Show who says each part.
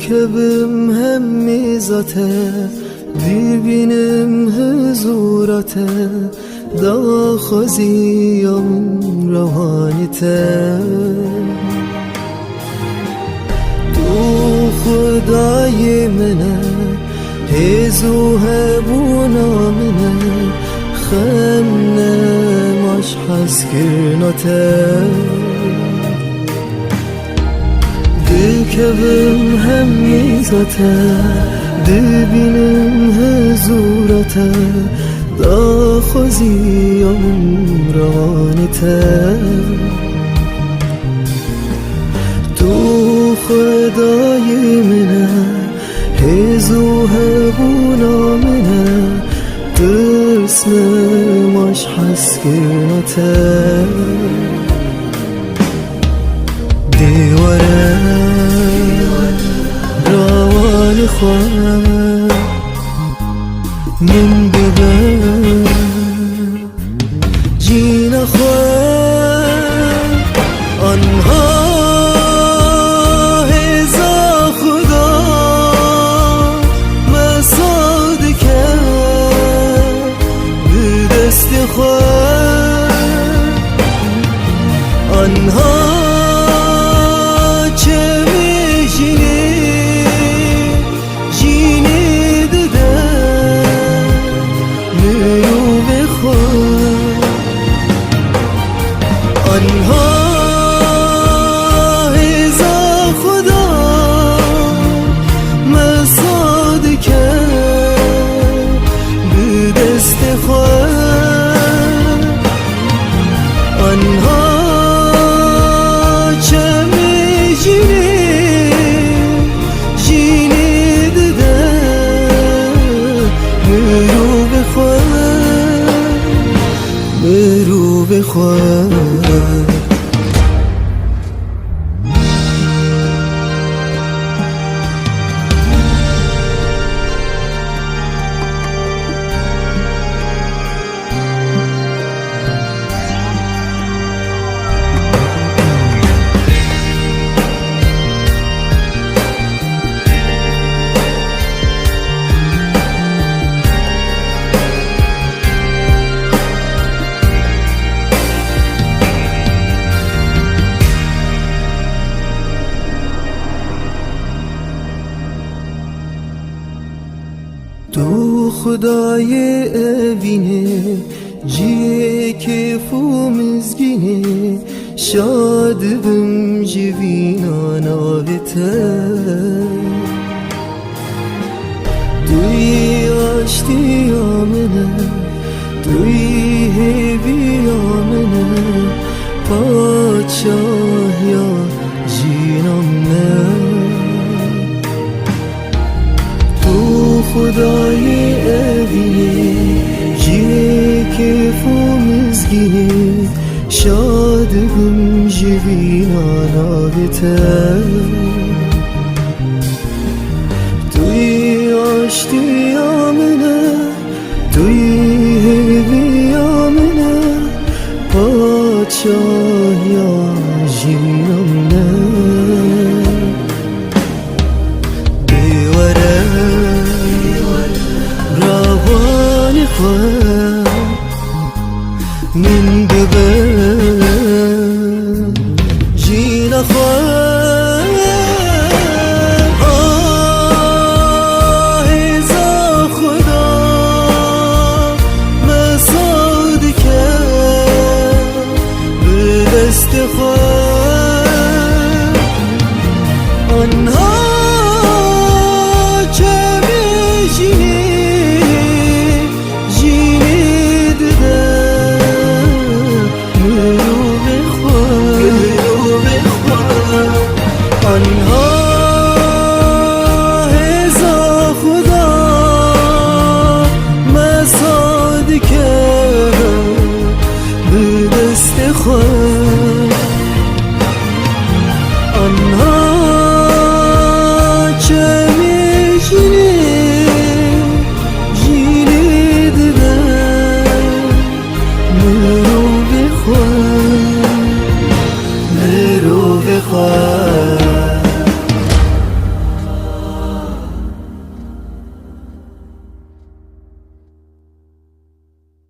Speaker 1: kevim hem mizate bibinem huzurate da khaziyam rahanite tu khudai mene hezu hebuna mene khenne mash haskirnate kevim hem mizate dibinem huzurate da khaziyam rahanite tu khudai mene hezu hebuna mene ترسم مش حسكنته دیواره روانی خواه من ببر جین خواه آنها آنها چه می‌جینی جینی دده میرو بخور آنها هزا خدا مساد کرد به دست خود آنها برو بخواه تو خدای اوینه جیه کیفو مزگینه شاد بم جوینا ناویته توی آشتی آمنه توی هیوی آمنه پادشاه یا جینامنه خدای اویه جیه کیفو مزگینه شاد بم جوینا ناویته توی آشتی آمنه توی هیوی آمنه پادشاه یا جینامنه من ببر